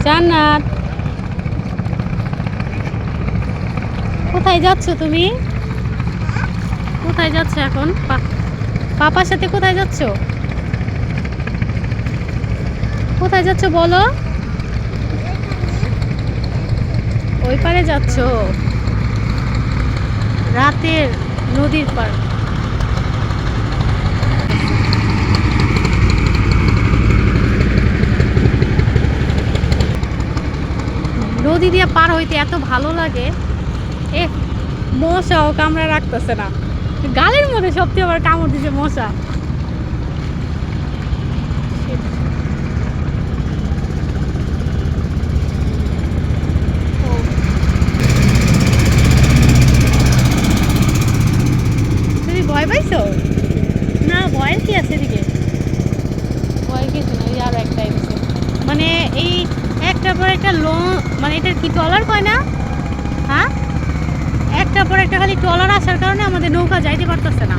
জান্নাত, কোথায় যাচ্ছ তুমি? কোথায় যাচ্ছ এখন? পাপার সাথে কোথায় যাচ্ছ? কোথায় যাচ্ছ বলো? ওই পারে যাচ্ছ? রাতের নদীর পার। নদী দিয়ে পার হইতে এত ভালো লাগে। এ মশাও কামড়া রাখতেছে না, গালের মধ্যে সত্যি আবার কামড় দিছে মশা। তুমি ভয় পাইছো? না, ভয়ের কি আছে এদিকে? ভয়ের কিছু না, আর একটাই হচ্ছে মানে এই একটার পর একটা মানে এটার কি ট্রলার কয় না? হ্যাঁ, একটার পর একটা খালি ট্রলার আসার কারণে আমাদের নৌকা যাইতে পারতেছে না।